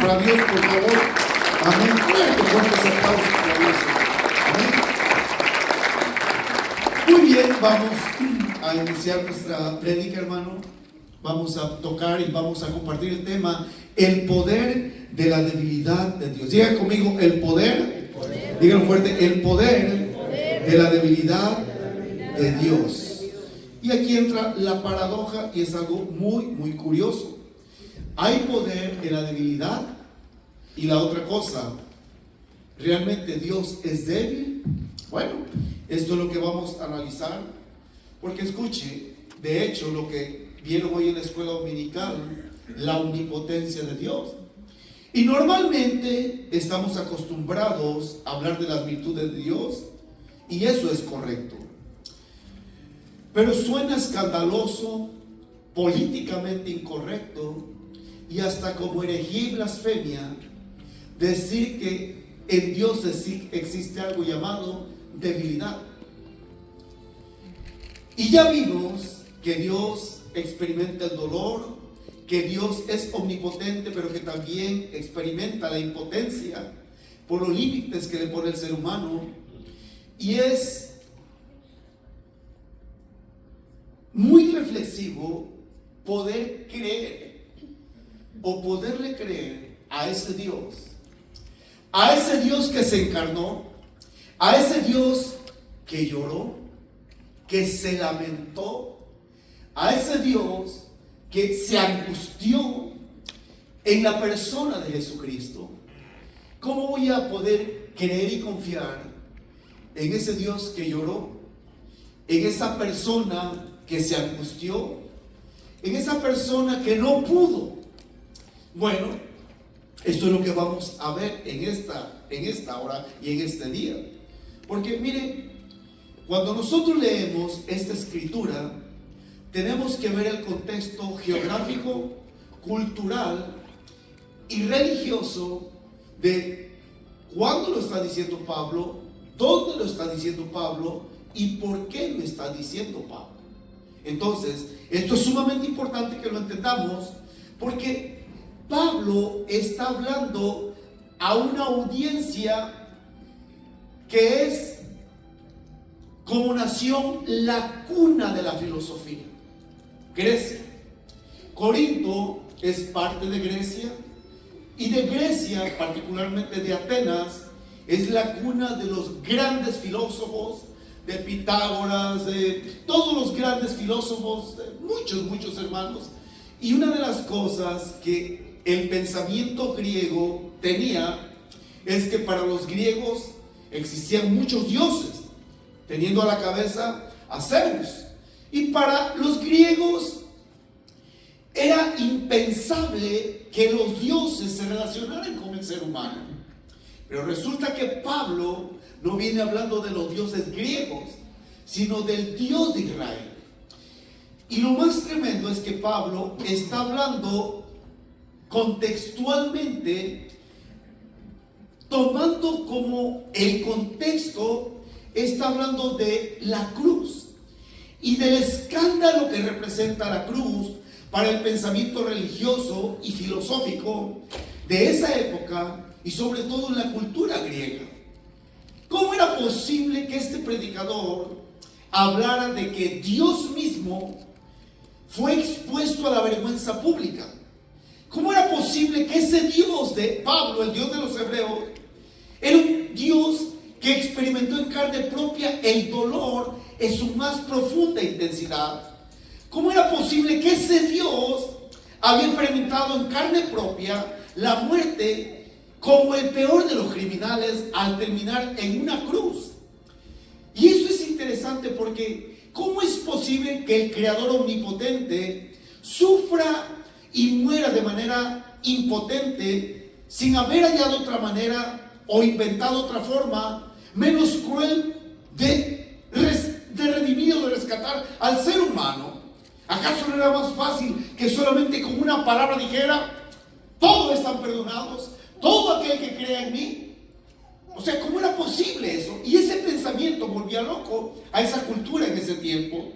para Dios, por favor. Amén. Fuertes aplausos para Dios. Amén. Muy bien, vamos a iniciar nuestra prédica, hermano. Vamos a tocar y vamos a compartir el tema: el poder de la debilidad de Dios. Diga conmigo: el poder. Díganlo fuerte: el poder de la debilidad de Dios. Y aquí entra la paradoja, y es algo muy, muy curioso. Hay poder en la debilidad. Y la otra cosa, ¿realmente Dios es débil? Bueno, esto es lo que vamos a analizar. Porque escuche, de hecho, lo que vieron hoy en la escuela dominical, la omnipotencia de Dios. Y normalmente estamos acostumbrados a hablar de las virtudes de Dios, y eso es correcto. Pero suena escandaloso, políticamente incorrecto y hasta como herejía y blasfemia decir que en Dios existe algo llamado debilidad. Y ya vimos que Dios experimenta el dolor, que Dios es omnipotente, pero que también experimenta la impotencia por los límites que le pone el ser humano. Y es muy reflexivo poder creer o poderle creer a ese Dios que se encarnó, a ese Dios que lloró, que se lamentó, a ese Dios que se angustió en la persona de Jesucristo. ¿Cómo voy a poder creer y confiar en ese Dios que lloró, en esa persona que se angustió, en esa persona que no pudo? Bueno, esto es lo que vamos a ver en esta hora y en este día. Porque mire, cuando nosotros leemos esta escritura, tenemos que ver el contexto geográfico, cultural y religioso de cuándo lo está diciendo Pablo, dónde lo está diciendo Pablo y por qué lo está diciendo Pablo. Entonces, esto es sumamente importante que lo entendamos, porque Pablo está hablando a una audiencia que es como nación la cuna de la filosofía, Grecia. Corinto es parte de Grecia, y de Grecia, particularmente de Atenas, es la cuna de los grandes filósofos, de Pitágoras, de todos los grandes filósofos, de muchos hermanos. Y una de las cosas que el pensamiento griego tenía es que para los griegos existían muchos dioses, teniendo a la cabeza a Zeus. Y para los griegos era impensable que los dioses se relacionaran con el ser humano. Pero resulta que Pablo no viene hablando de los dioses griegos, sino del Dios de Israel. Y lo más tremendo es que Pablo está hablando contextualmente, tomando como el contexto, está hablando de la cruz y del escándalo que representa la cruz para el pensamiento religioso y filosófico de esa época, y sobre todo en la cultura griega. ¿Cómo era posible que este predicador hablara de que Dios mismo fue expuesto a la vergüenza pública? ¿Cómo era posible que ese Dios de Pablo, el Dios de los hebreos, era un Dios que experimentó en carne propia el dolor en su más profunda intensidad? ¿Cómo era posible que ese Dios había experimentado en carne propia la muerte como el peor de los criminales al terminar en una cruz? Y eso es interesante, porque ¿cómo es posible que el Creador omnipotente sufra y muera de manera impotente sin haber hallado otra manera o inventado otra forma menos cruel de redimir o de rescatar al ser humano? ¿Acaso no era más fácil que solamente con una palabra dijera: todos están perdonados, todo aquel que crea en mí? O sea, ¿cómo era posible eso? Y ese pensamiento volvía loco a esa cultura en ese tiempo.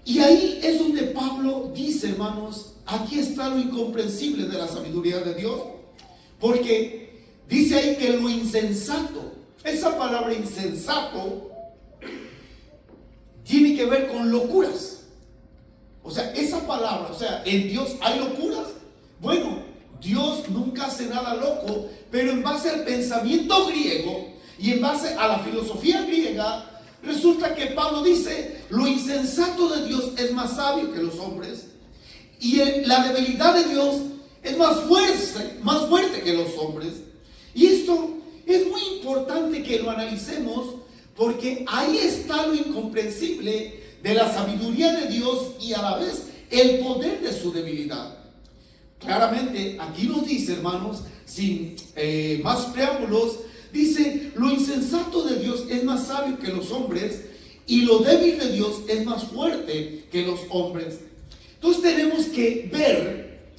Y ahí es donde Pablo dice, hermanos, aquí está lo incomprensible de la sabiduría de Dios. Porque dice ahí que lo insensato, esa palabra insensato, tiene que ver con locuras. O sea, esa palabra, o sea, en Dios hay locuras. Bueno, Dios nunca hace nada loco, pero en base al pensamiento griego y en base a la filosofía griega, resulta que Pablo dice, lo insensato de Dios es más sabio que los hombres, y la debilidad de Dios es más fuerte que los hombres. Y esto es muy importante que lo analicemos, porque ahí está lo incomprensible de la sabiduría de Dios y a la vez el poder de su debilidad. Claramente aquí nos dice, hermanos, sin más preámbulos, dice, lo insensato de Dios es más sabio que los hombres y lo débil de Dios es más fuerte que los hombres. Entonces tenemos que ver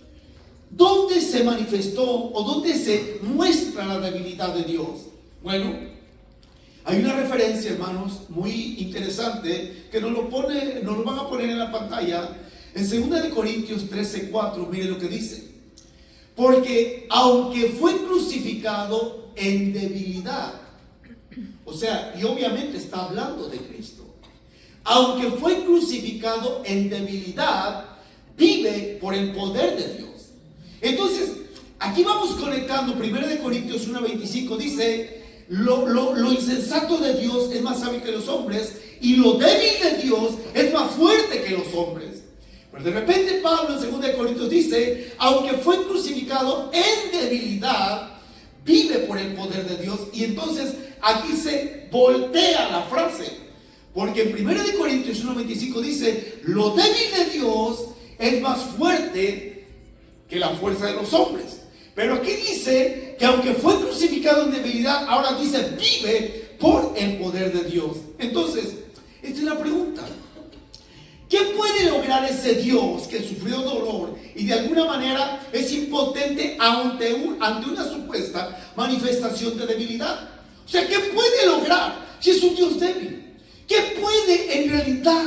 dónde se manifestó o dónde se muestra la debilidad de Dios. Bueno, hay una referencia, hermanos, muy interesante que nos lo van a poner en la pantalla. En 2 Corintios 13:4, mire lo que dice. Porque aunque fue crucificado en debilidad, o sea, y obviamente está hablando de Cristo, aunque fue crucificado en debilidad, vive por el poder de Dios. Entonces, aquí vamos conectando. 1 Corintios 1:25 dice, lo insensato de Dios es más sabio que los hombres, y lo débil de Dios es más fuerte que los hombres. Pero de repente Pablo en 2 Corintios dice, aunque fue crucificado en debilidad, vive por el poder de Dios. Y entonces aquí se voltea la frase, porque en 1 Corintios 1:25 dice, lo débil de Dios es más fuerte que la fuerza de los hombres. Pero aquí dice que aunque fue crucificado en debilidad, ahora dice, vive por el poder de Dios. Entonces, esta es la pregunta. ¿Qué puede lograr ese Dios que sufrió dolor y de alguna manera es impotente ante una supuesta manifestación de debilidad? O sea, ¿qué puede lograr si es un Dios débil? ¿Qué puede en realidad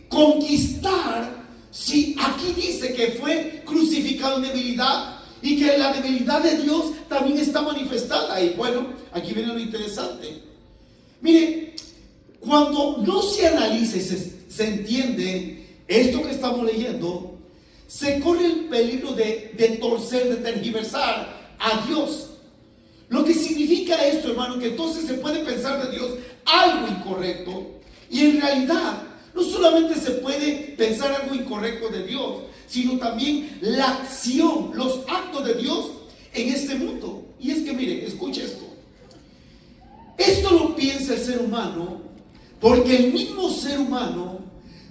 conquistar si aquí dice que fue crucificado en debilidad y que la debilidad de Dios también está manifestada? Y bueno, aquí viene lo interesante. Mire, cuando no se analiza y se entiende esto que estamos leyendo, se corre el peligro de torcer, de tergiversar a Dios. Lo que significa esto, hermano, que entonces se puede pensar de Dios algo incorrecto, y en realidad no solamente se puede pensar algo incorrecto de Dios, sino también la acción, los actos de Dios en este mundo. Y es que mire, escuche esto. Esto lo piensa el ser humano porque el mismo ser humano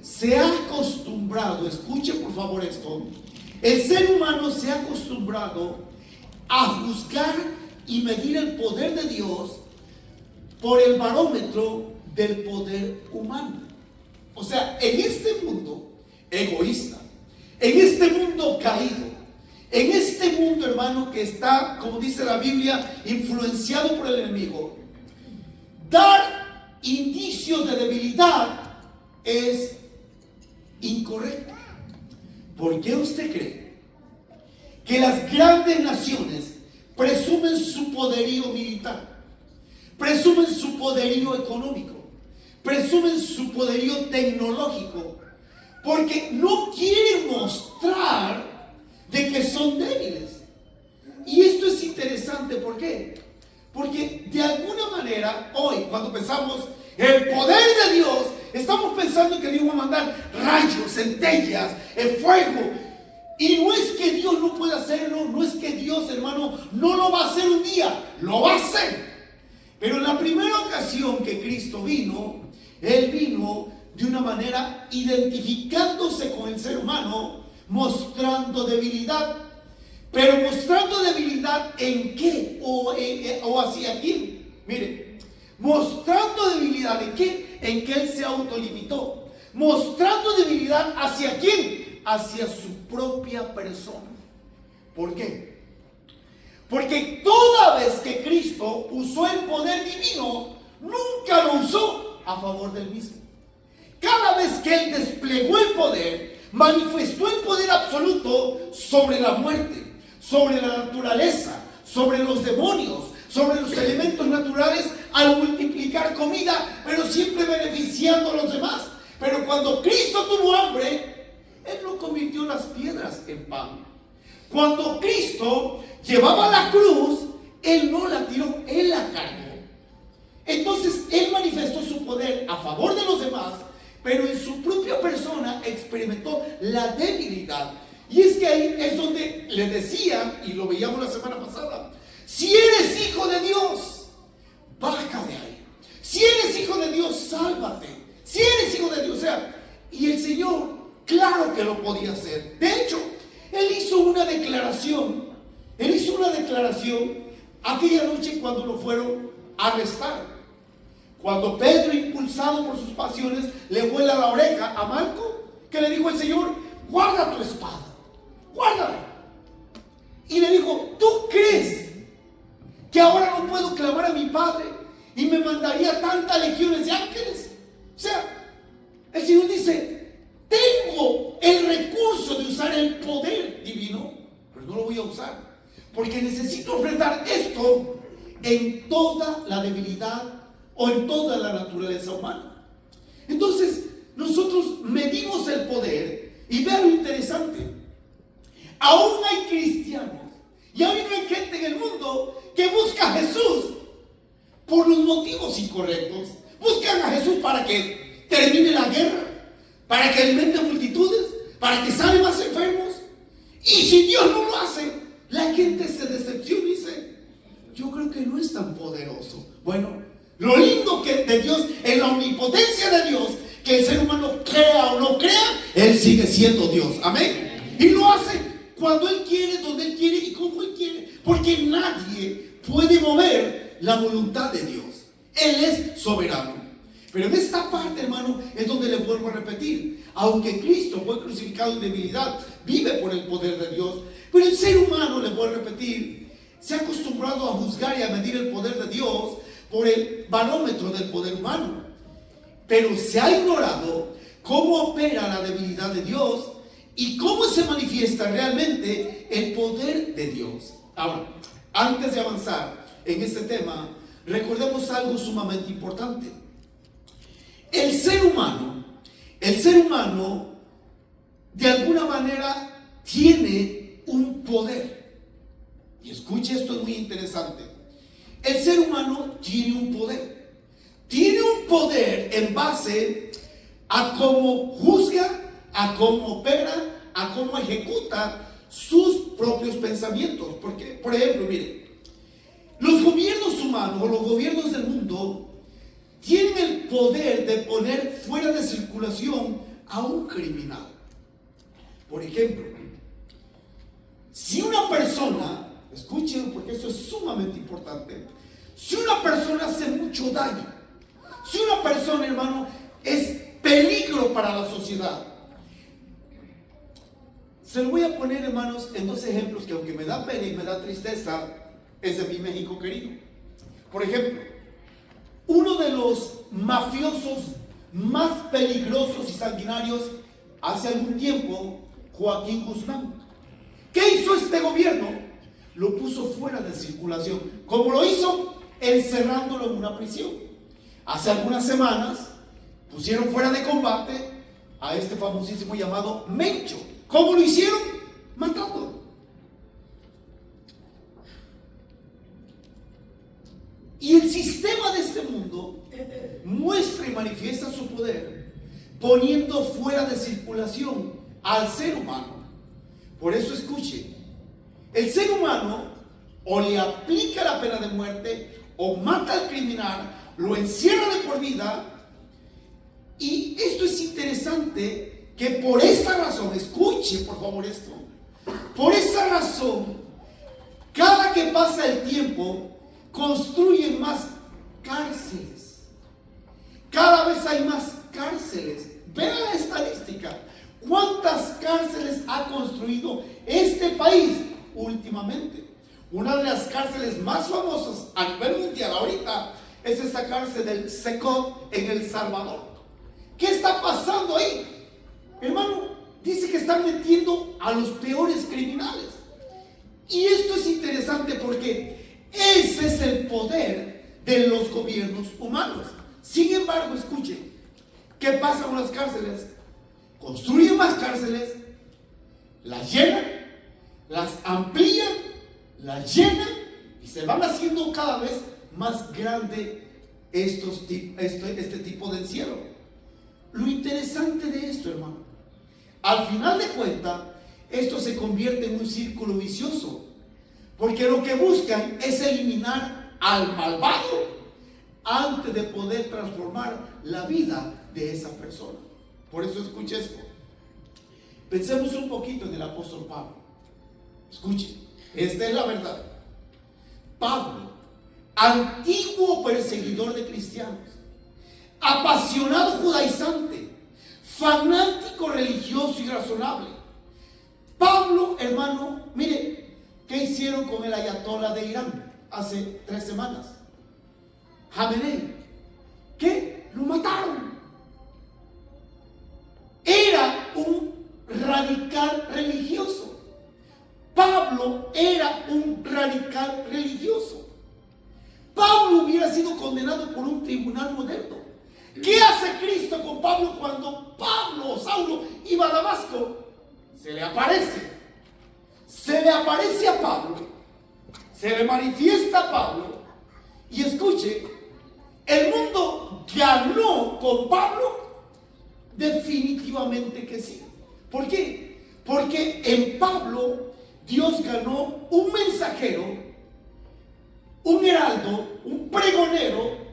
se ha acostumbrado, escuche por favor esto, el ser humano se ha acostumbrado a juzgar y medir el poder de Dios por el barómetro del poder humano. O sea, en este mundo egoísta, en este mundo caído, en este mundo, hermano, que está, como dice la Biblia, influenciado por el enemigo, dar indicios de debilidad es incorrecto. ¿Por qué usted cree que las grandes naciones presumen su poderío militar, presumen su poderío económico, presumen su poderío tecnológico? Porque no quieren mostrar de que son débiles. Y esto es interesante, ¿por qué? Porque de alguna manera hoy, cuando pensamos el poder de Dios, estamos pensando que Dios va a mandar rayos, centellas, el fuego. Y no es que Dios no pueda hacerlo, no es que Dios, hermano, no lo va a hacer un día, lo va a hacer. Pero en la primera ocasión que Cristo vino, Él vino de una manera identificándose con el ser humano, mostrando debilidad. Pero mostrando debilidad ¿en qué? ¿O hacia quién? Mire, mostrando debilidad ¿en qué? En que Él se autolimitó. Mostrando debilidad ¿hacia quién? Hacia su propia persona. ¿Por qué? Porque toda vez que Cristo usó el poder divino, nunca lo usó a favor del mismo. cada vez que Él desplegó el poder, manifestó el poder absoluto sobre la muerte, sobre la naturaleza, sobre los demonios, sobre los elementos naturales, al multiplicar comida, pero siempre beneficiando a los demás. Pero cuando Cristo tuvo hambre, Él no convirtió las piedras en pan. Cuando Cristo llevaba la cruz, Él no la tiró, Él la cargó. Entonces Él manifestó su poder a favor de los demás, pero en su propia persona experimentó la debilidad. Y es que ahí es donde le decía, y lo veíamos la semana pasada, si eres hijo de Dios, baja de ahí. Si eres hijo de Dios, sálvate. Si eres hijo de Dios, o sea, y el Señor, claro que lo podía hacer. De hecho, Él hizo una declaración. Él hizo una declaración aquella noche cuando lo fueron a arrestar. Cuando Pedro, impulsado por sus pasiones, le vuela la oreja a Malco, que le dijo el Señor, guarda tu espada, guárdala. Y le dijo, ¿tú crees que ahora no puedo clamar a mi Padre y me mandaría tantas legiones de ángeles? O sea, el Señor dice, tengo el recurso de usar el poder divino, pero no lo voy a usar, porque necesito enfrentar esto en toda la debilidad o en toda la naturaleza humana. Entonces, nosotros medimos el poder y vean lo interesante. Aún hay cristianos y aún hay gente en el mundo que busca a Jesús por los motivos incorrectos. Buscan a Jesús para que termine la guerra, para que alimente multitudes, para que sane más enfermos. Y si Dios no lo hace, la gente se decepciona y dice, yo creo que no es tan poderoso. Bueno, lo lindo que de Dios, en la omnipotencia de Dios, que el ser humano crea o no crea, Él sigue siendo Dios. Amén. Y lo hace cuando Él quiere, donde Él quiere y como Él quiere. Porque nadie puede mover la voluntad de Dios. Él es soberano. Pero en esta parte, hermano, es donde le vuelvo a repetir. Aunque Cristo fue crucificado en debilidad, vive por el poder de Dios. Pero el ser humano, le vuelvo a repetir, se ha acostumbrado a juzgar y a medir el poder de Dios por el barómetro del poder humano. Pero se ha ignorado cómo opera la debilidad de Dios y cómo se manifiesta realmente el poder de Dios. Ahora, antes de avanzar en este tema, recordemos algo sumamente importante. El ser humano, de alguna manera tiene un poder. Y escuche, esto es muy interesante. El ser humano tiene un poder. Tiene un poder en base a cómo juzga, a cómo opera, a cómo ejecuta sus propios pensamientos. Porque, por ejemplo, mire, los gobiernos humanos o los gobiernos del mundo tienen el poder de poner fuera de circulación a un criminal. Por ejemplo, si una persona, escuchen porque esto es sumamente importante, si una persona hace mucho daño, si una persona, hermano, es peligro para la sociedad, se lo voy a poner, hermanos, en dos ejemplos que aunque me da pena y me da tristeza, es de mi México querido. Por ejemplo, uno de los mafiosos más peligrosos y sanguinarios hace algún tiempo, Joaquín Guzmán. ¿Qué hizo este gobierno? Lo puso fuera de circulación. ¿Cómo lo hizo? Encerrándolo en una prisión. Hace algunas semanas pusieron fuera de combate a este famosísimo llamado Mencho. ¿Cómo lo hicieron? Matándolo. Y el sistema de este mundo muestra y manifiesta su poder poniendo fuera de circulación al ser humano. Por eso escuche, el ser humano o le aplica la pena de muerte o mata al criminal, lo encierra de por vida. Y esto es interesante, que por esa razón, escuche por favor esto, por esa razón, cada que pasa el tiempo, construyen más cárceles. Cada vez hay más cárceles. Vean la estadística. ¿Cuántas cárceles ha construido este país últimamente? Una de las cárceles más famosas a nivel mundial ahorita es esta cárcel del Secot en El Salvador. ¿Qué está pasando ahí? Hermano, dice que están metiendo a los peores criminales. Y esto es interesante porque ese es el poder de los gobiernos humanos. Sin embargo, escuchen, ¿qué pasa con las cárceles? Construyen más cárceles, las llenan, las amplían, las llenan y se van haciendo cada vez más grande este tipo de encierro. Lo interesante de esto, hermano, al final de cuentas, esto se convierte en un círculo vicioso, porque lo que buscan es eliminar al malvado antes de poder transformar la vida de esa persona. Por eso escuche esto. Pensemos un poquito en el apóstol Pablo. Escuche, esta es la verdad. Pablo, antiguo perseguidor de cristianos, apasionado judaizante, fanático religioso y razonable. Pablo, hermano, mire, ¿qué hicieron con el ayatolá de Irán hace 3 semanas? Jamenei. ¿Qué? Lo mataron. Era un radical religioso. Pablo era un radical religioso. Pablo hubiera sido condenado por un tribunal moderno. ¿Qué hace Cristo con Pablo cuando Pablo o Saulo iba a Damasco? Se le aparece. Se le aparece a Pablo. Se le manifiesta a Pablo. Y escuche, ¿el mundo ganó con Pablo? Definitivamente que sí. ¿Por qué? Porque en Pablo Dios ganó un mensajero, un heraldo, un pregonero.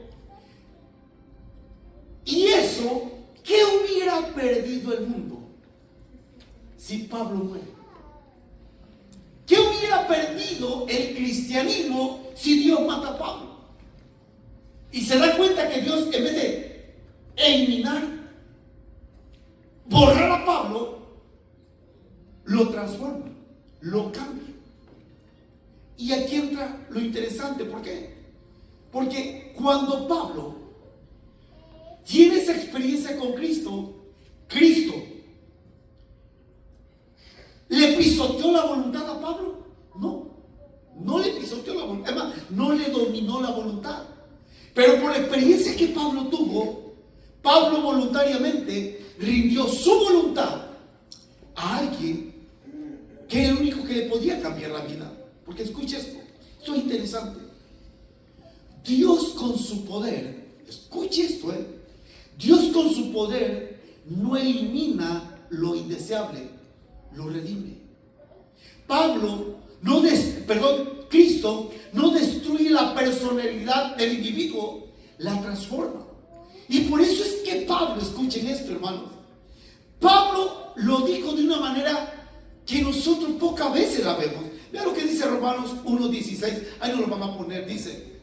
Y eso, ¿qué hubiera perdido el mundo si Pablo muere? ¿Qué hubiera perdido el cristianismo si Dios mata a Pablo? Y se da cuenta que Dios, en vez de eliminar, borrar a Pablo, lo transforma, lo cambia. Y aquí entra lo interesante. ¿Por qué? Porque cuando Pablo tiene esa experiencia con Cristo, Cristo ¿le pisoteó la voluntad a Pablo? No, no le pisoteó la voluntad, además, no le dominó la voluntad. Pero por la experiencia que Pablo tuvo, Pablo voluntariamente rindió su voluntad a alguien que era el único que le podía cambiar la vida. Porque escucha esto es interesante. Dios con su poder, escuche esto, Dios con su poder no elimina lo indeseable, lo redime. Cristo no destruye la personalidad del individuo, la transforma. Y por eso es que Pablo, escuchen esto, hermanos, Pablo lo dijo de una manera que nosotros pocas veces la vemos. Vean lo que dice Romanos 1:16, ahí nos lo van a poner, dice: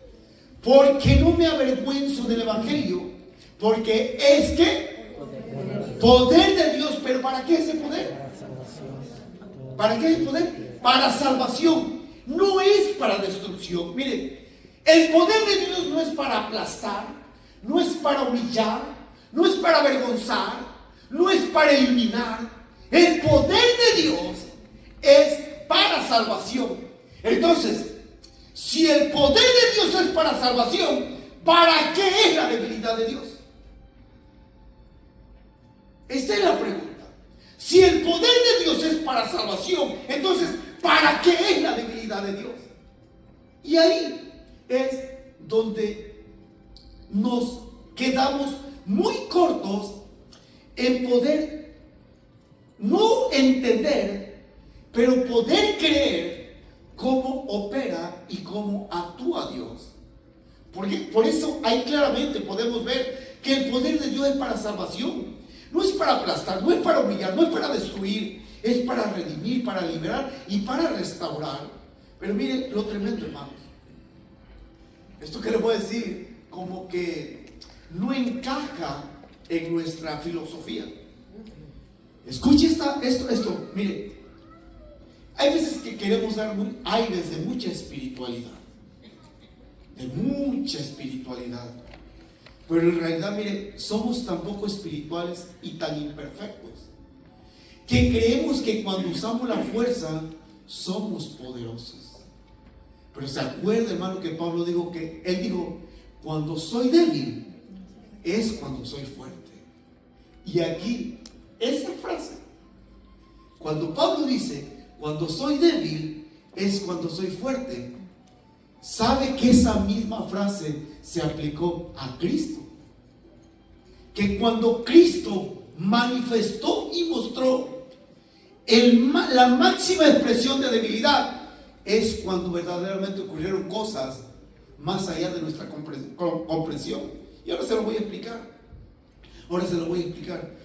porque no me avergüenzo del evangelio, porque es que poder de Dios. ¿Pero para qué ese poder? ¿Para qué es el poder? Para salvación, no es para destrucción. Miren, el poder de Dios no es para aplastar, no es para humillar, no es para avergonzar, no es para eliminar. El poder de Dios es para salvación. Entonces, si el poder de Dios es para salvación, ¿para qué es la debilidad de Dios? Esta es la pregunta. Si el poder de Dios es para salvación, entonces, ¿para qué es la debilidad de Dios? Y ahí es donde nos quedamos muy cortos en poder no entender, pero poder creer cómo opera y cómo actúa Dios. Porque por eso ahí claramente podemos ver que el poder de Dios es para salvación. No es para aplastar, no es para humillar, no es para destruir, es para redimir, para liberar y para restaurar. Pero miren lo tremendo, hermanos. Esto que les voy a decir como que no encaja en nuestra filosofía. Escuche esto, mire. Hay veces que queremos dar aires de mucha espiritualidad. De mucha espiritualidad. Pero en realidad, mire, somos tan poco espirituales y tan imperfectos que creemos que cuando usamos la fuerza somos poderosos. Pero se acuerda, hermano, que Pablo dijo que él dijo: cuando soy débil es cuando soy fuerte. Y aquí, esa frase, cuando Pablo dice cuando soy débil es cuando soy fuerte, sabe que esa misma frase se aplicó a Cristo. Que cuando Cristo manifestó y mostró la máxima expresión de debilidad, es cuando verdaderamente ocurrieron cosas más allá de nuestra comprensión. Y ahora se lo voy a explicar.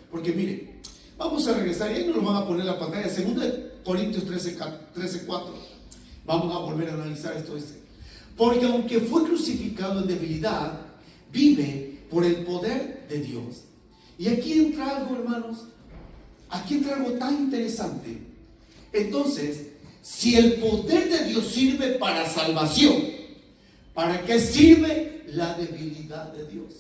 Porque mire, vamos a regresar, y ahí nos lo van a poner en la pantalla. 2 Corintios 13:4. Vamos a volver a analizar esto. Porque aunque fue crucificado en debilidad, vive por el poder de Dios. Y aquí entra algo, hermanos. Aquí entra algo tan interesante. Entonces, si el poder de Dios sirve para salvación, ¿para qué sirve la debilidad de Dios?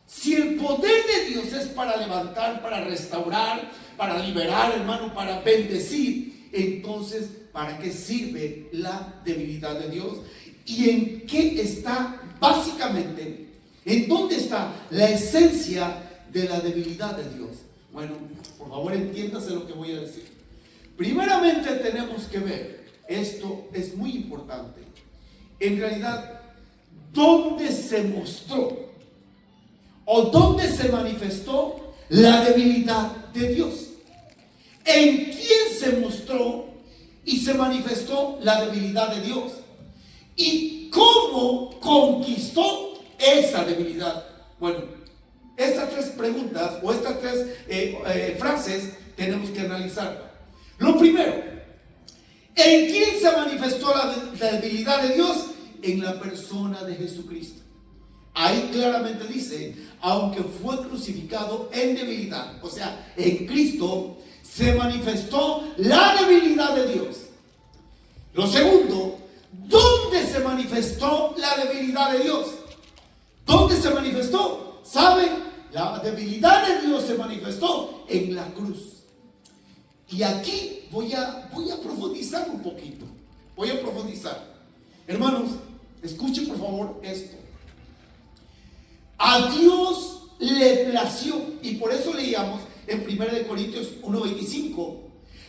Si el poder de Dios es para levantar, para restaurar, para liberar, hermano, para bendecir, entonces, ¿para qué sirve la debilidad de Dios? ¿Y en qué está básicamente? ¿En dónde está la esencia de la debilidad de Dios? Bueno, por favor, entiéndase lo que voy a decir. Primeramente tenemos que ver, esto es muy importante, en realidad, ¿dónde se mostró o dónde se manifestó la debilidad de Dios? ¿En quién se mostró y se manifestó la debilidad de Dios? ¿Y cómo conquistó esa debilidad? Bueno, estas tres preguntas o estas tres frases tenemos que analizar. Lo primero, ¿en quién se manifestó la debilidad de Dios? En la persona de Jesucristo. Ahí claramente dice, aunque fue crucificado en debilidad, o sea, en Cristo se manifestó la debilidad de Dios. Lo segundo, ¿dónde se manifestó la debilidad de Dios? ¿Dónde se manifestó? ¿Saben? La debilidad de Dios se manifestó en la cruz. Y aquí voy a profundizar un poquito. Voy a profundizar. Hermanos, escuchen por favor esto. A Dios le plació, y por eso leíamos en 1 Corintios 1:25,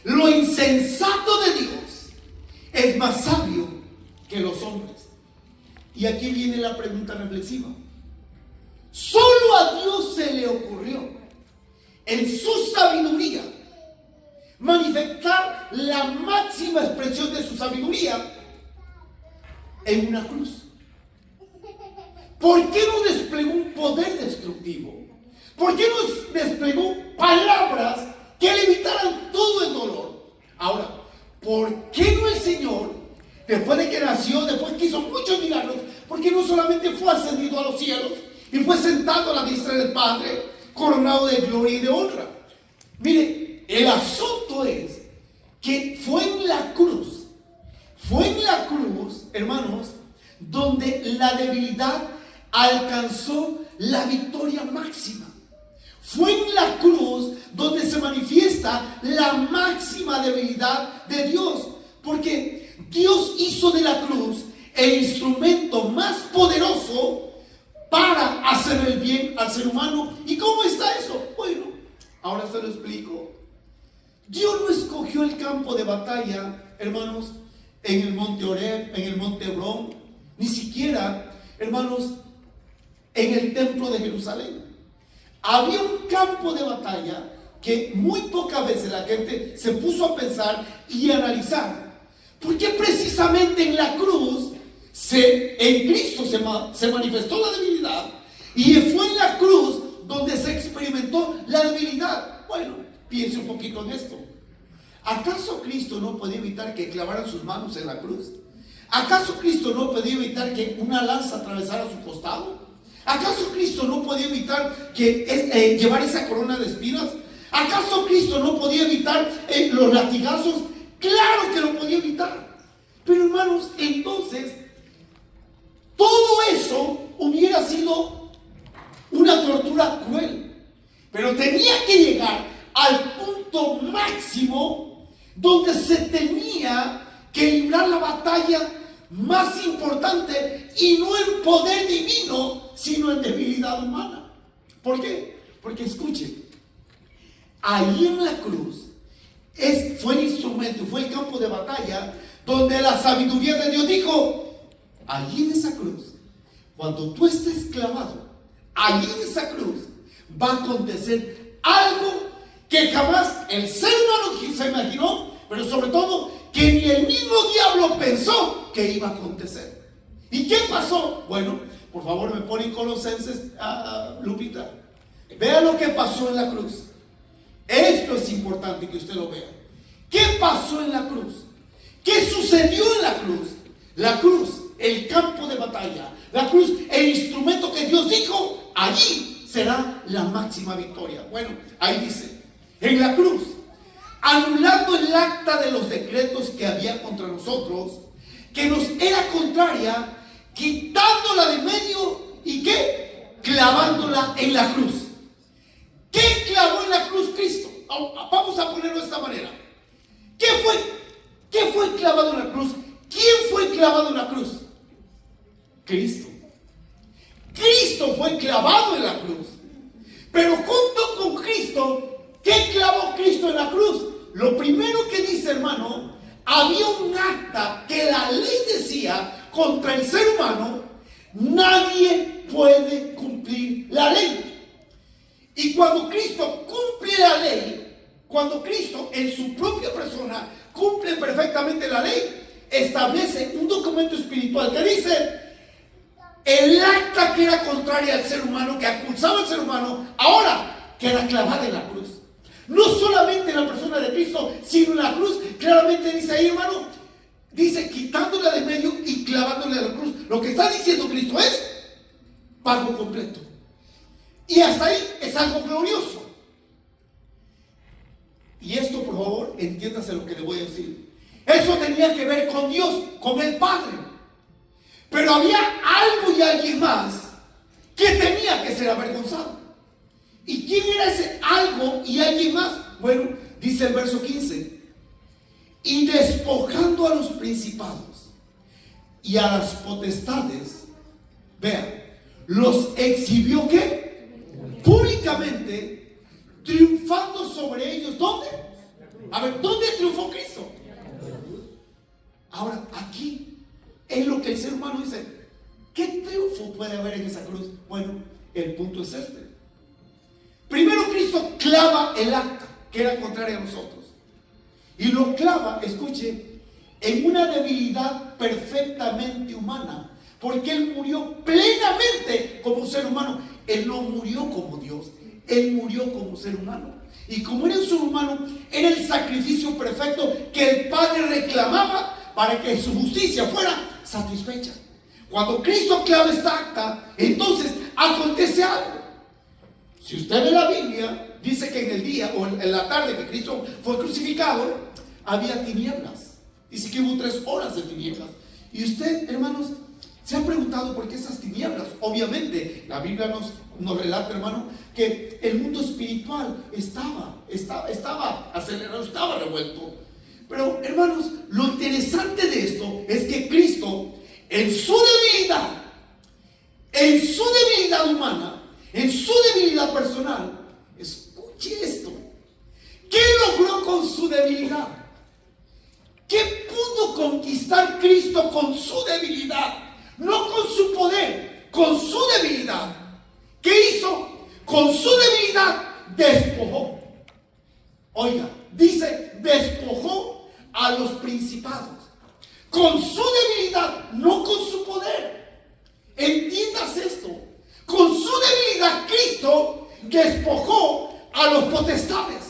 lo insensato de Dios es más sabio que los hombres. Y aquí viene la pregunta reflexiva. Solo a Dios se le ocurrió, en su sabiduría, manifestar la máxima expresión de su sabiduría en una cruz. ¿Por qué no desplegó un poder destructivo? ¿Por qué no desplegó palabras que le evitaran todo el dolor? Ahora, ¿por qué no el Señor, después de que nació, después que hizo muchos milagros, por qué no solamente fue ascendido a los cielos y fue sentado a la diestra del Padre, coronado de gloria y de honra? Mire, el asunto es que fue en la cruz, hermanos, donde la debilidad alcanzó la victoria máxima. Fue en la cruz donde se manifiesta la máxima debilidad de Dios, porque Dios hizo de la cruz el instrumento más poderoso para hacer el bien al ser humano. ¿Y cómo está eso? Bueno, ahora se lo explico. Dios no escogió el campo de batalla, hermanos, en el monte Oreb, en el monte Hebrón, ni siquiera, hermanos, en el templo de Jerusalén. Había un campo de batalla que muy pocas veces la gente se puso a pensar y analizar. Porque precisamente en la cruz, en Cristo se manifestó la debilidad, y fue en la cruz donde se experimentó la debilidad. Bueno, piense un poquito en esto. ¿Acaso Cristo no podía evitar que clavaran sus manos en la cruz? ¿Acaso Cristo no podía evitar que una lanza atravesara su costado? ¿Acaso Cristo no podía evitar que llevar esa corona de espinas? ¿Acaso Cristo no podía evitar los latigazos? Claro que lo podía evitar. Pero hermanos, entonces, todo eso hubiera sido una tortura cruel, pero tenía que llegar al punto máximo donde se tenía que librar la batalla más importante, y no en poder divino, sino en debilidad humana. ¿Por qué? Porque escuchen, ahí en la cruz fue el instrumento, fue el campo de batalla donde la sabiduría de Dios dijo: allí en esa cruz, cuando tú estés clavado, allí en esa cruz va a acontecer algo que jamás el ser humano se imaginó, pero sobre todo que ni el mismo diablo pensó que iba a acontecer. ¿Y qué pasó? Bueno, por favor me ponen Colosenses, Lupita. Vea lo que pasó en la cruz. Esto es importante que usted lo vea. ¿Qué pasó en la cruz? ¿Qué sucedió en la cruz? La cruz, el campo de batalla. La cruz, el instrumento que Dios dijo: allí será la máxima victoria. Bueno, ahí dice, en la cruz, anulando el acta de los decretos que había contra nosotros, que nos era contraria, quitándola de medio, ¿y qué? Clavándola en la cruz. ¿Qué clavó en la cruz Cristo? Vamos a ponerlo de esta manera. ¿Qué fue clavado en la cruz? ¿Quién fue clavado en la cruz? Cristo. Cristo fue clavado en la cruz. Pero junto con Cristo, ¿qué clavó Cristo en la cruz? Lo primero que dice, hermano, había un acta que la ley decía contra el ser humano: nadie puede cumplir la ley. Y cuando Cristo cumple la ley, cuando Cristo en su propia persona cumple perfectamente la ley, establece un documento espiritual que dice: el acta que era contraria al ser humano, que acusaba al ser humano, ahora queda clavada en la cruz. No solamente en la persona de Cristo, sino en la cruz. Claramente dice ahí, hermano, dice quitándola de medio y clavándola en la cruz. Lo que está diciendo Cristo es pago completo. Y hasta ahí es algo glorioso. Y esto, por favor, entiéndase lo que le voy a decir. Eso tenía que ver con Dios, con el Padre. Pero había algo y alguien más que tenía que ser avergonzado. ¿Y quién era ese algo y alguien más? Bueno, dice el verso 15: y despojando a los principados y a las potestades, vean, los exhibió ¿qué? Públicamente, triunfando sobre ellos. ¿Dónde? A ver, ¿dónde triunfó Cristo? Ahora, aquí es lo que el ser humano dice: ¿qué triunfo puede haber en esa cruz? Bueno, el punto es este. Primero Cristo clava el acta que era contraria a nosotros, y lo clava, escuche, en una debilidad perfectamente humana, porque Él murió plenamente como ser humano. Él no murió como Dios, Él murió como ser humano. Y como era un ser humano, era el sacrificio perfecto que el Padre reclamaba para que su justicia fuera satisfecha. Cuando Cristo clava esta acta, entonces acontece algo. Si usted ve la Biblia, dice que en el día o en la tarde que Cristo fue crucificado, había tinieblas. Dice que hubo 3 horas de tinieblas. Y usted, hermanos, ¿se ha preguntado por qué esas tinieblas? Obviamente, la Biblia nos relata, hermano, que el mundo espiritual estaba acelerado, estaba revuelto. Pero, hermanos, lo interesante de esto es que Cristo, en su debilidad humana, en su debilidad personal, escuche esto, ¿qué logró con su debilidad? ¿Qué pudo conquistar Cristo con su debilidad? No con su poder, con su debilidad. ¿Qué hizo? Con su debilidad despojó. Oiga, dice, despojó a los principados. Con su debilidad, no con su poder. Entiendas esto. Con su debilidad Cristo despojó a los potestades.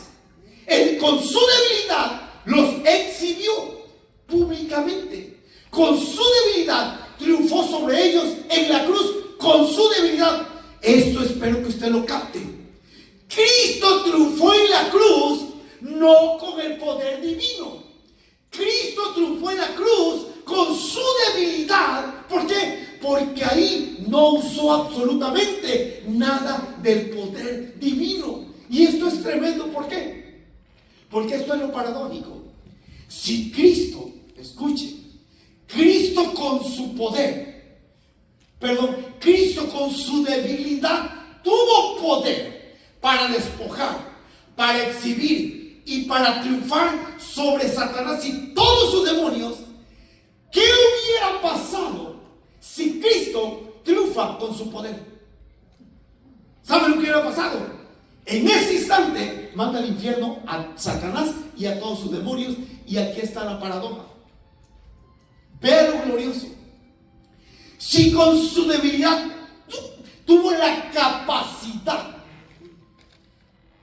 Con su debilidad los exhibió públicamente. Con su debilidad triunfó sobre ellos en la cruz. Con su debilidad. Esto espero que usted lo capte. Cristo triunfó en la cruz no con el poder divino. Cristo triunfó en la cruz con su debilidad. ¿Por qué? Porque ahí no usó usó absolutamente nada del poder divino. Y esto es tremendo. ¿Por qué? Porque esto es lo paradójico. Si Cristo, escuche, Cristo con su poder, Cristo con su debilidad tuvo poder para despojar, para exhibir y para triunfar sobre Satanás y todos sus demonios. ¿Qué hubiera pasado si Cristo triunfa con su poder? ¿Saben lo que hubiera pasado? En ese instante manda al infierno a Satanás y a todos sus demonios. Y aquí está la paradoja. Vea lo glorioso. Si con su debilidad tuvo la capacidad,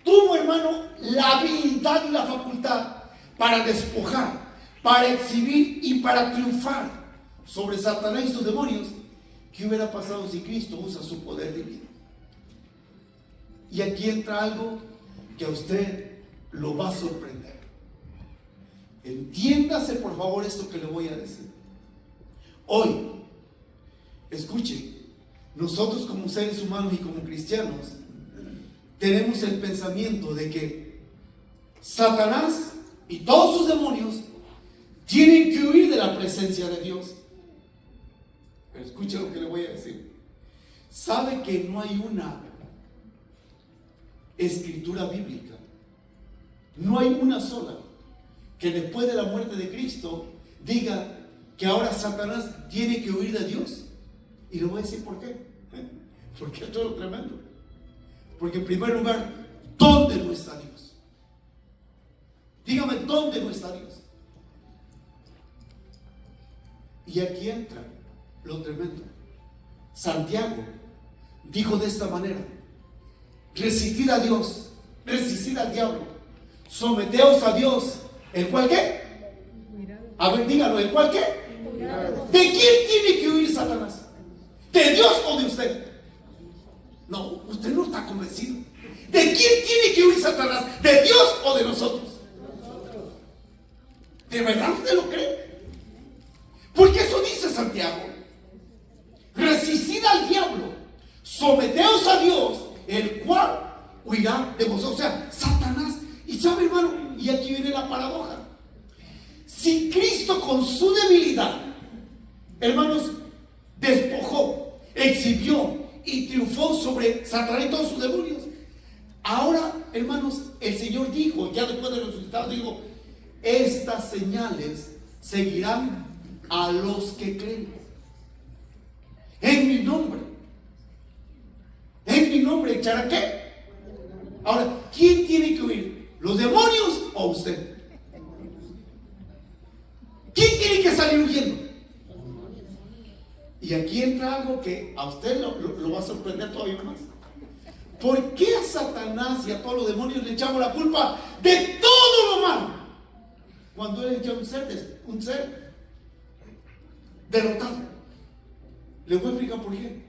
tuvo, hermano, la habilidad y la facultad para despojar, para exhibir y para triunfar sobre Satanás y sus demonios, ¿qué hubiera pasado si Cristo usa su poder divino? Y aquí entra algo que a usted lo va a sorprender. Entiéndase por favor esto que le voy a decir. Hoy, escuche, nosotros como seres humanos y como cristianos tenemos el pensamiento de que Satanás y todos sus demonios tienen que huir de la presencia de Dios. Pero escuche lo que le voy a decir. ¿Sabe que no hay una escritura bíblica? No hay una sola que después de la muerte de Cristo diga que ahora Satanás tiene que huir de Dios. Y le voy a decir por qué. Porque esto es lo tremendo. Porque en primer lugar, ¿dónde no está Dios? Dígame, ¿dónde no está Dios? Y aquí entra lo tremendo. Santiago dijo de esta manera: resistid a Dios, resistid al diablo, someteos a Dios, ¿el cual qué? A ver, dígalo, ¿el cual qué? ¿De quién tiene que huir Satanás? ¿De Dios o de usted? No, usted no está convencido. ¿De quién tiene que huir Satanás? ¿De Dios o de nosotros? ¿De verdad usted lo cree? Porque eso dice Santiago: resistid al diablo, someteos a Dios, el cual huirá de vosotros. O sea, Satanás. Y sabe, hermano, y aquí viene la paradoja. Si Cristo con su debilidad, hermanos, despojó, exhibió y triunfó sobre Satanás y todos sus demonios, ahora, hermanos, el Señor dijo, ya después de los resultados, dijo: estas señales seguirán a los que creen en mi nombre. En mi nombre echará ¿qué? Ahora, ¿quién tiene que huir? ¿Los demonios o usted? ¿Quién tiene que salir huyendo? Y aquí entra algo que a usted lo va a sorprender todavía más. ¿Por qué a Satanás y a todos los demonios le echamos la culpa de todo lo malo, cuando él es ya un ser derrotado? Les voy a explicar por qué.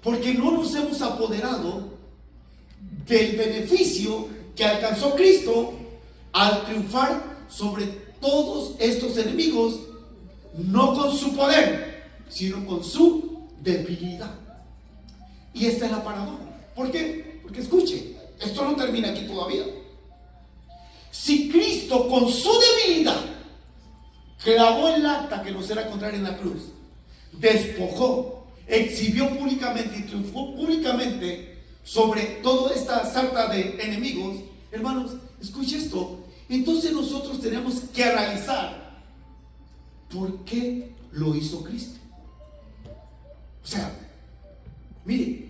Porque no nos hemos apoderado del beneficio que alcanzó Cristo al triunfar sobre todos estos enemigos, no con su poder, sino con su debilidad. Y esta es la paradoja. ¿Por qué? Porque escuche, esto no termina aquí todavía. Si Cristo con su debilidad clavó el acta que nos era contraria en la cruz, despojó, exhibió públicamente y triunfó públicamente sobre toda esta sarta de enemigos, hermanos, escuche esto. Entonces nosotros tenemos que analizar por qué lo hizo Cristo. O sea, mire,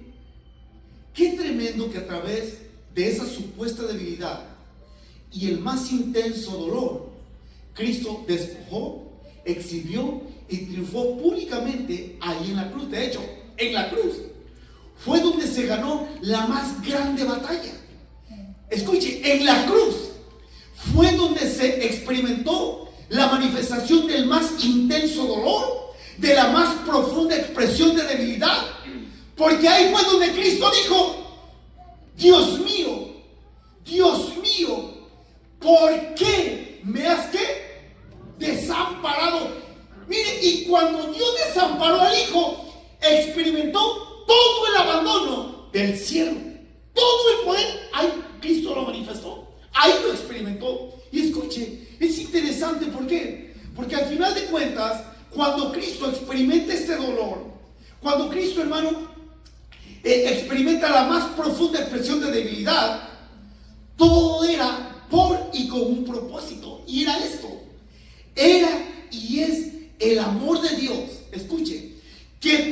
qué tremendo que a través de esa supuesta debilidad y el más intenso dolor, Cristo despojó, exhibió y triunfó públicamente ahí en la cruz. De hecho, en la cruz fue donde se ganó la más grande batalla. Escuche, en la cruz fue donde se experimentó la manifestación del más intenso dolor, de la más profunda expresión de debilidad, porque ahí fue donde Cristo dijo: Dios mío, ¿por qué me has desamparado? Mire, y cuando Dios desamparó al Hijo, experimentó todo el abandono del cielo, todo el poder, ahí Cristo lo manifestó, ahí lo experimentó. Y escuche, es interesante, ¿por qué? Porque al final de cuentas, cuando Cristo experimenta este dolor, cuando Cristo, hermano, experimenta la más profunda expresión de debilidad, todo era por y con un propósito. Y era esto, era y es el amor de Dios. Escuche, que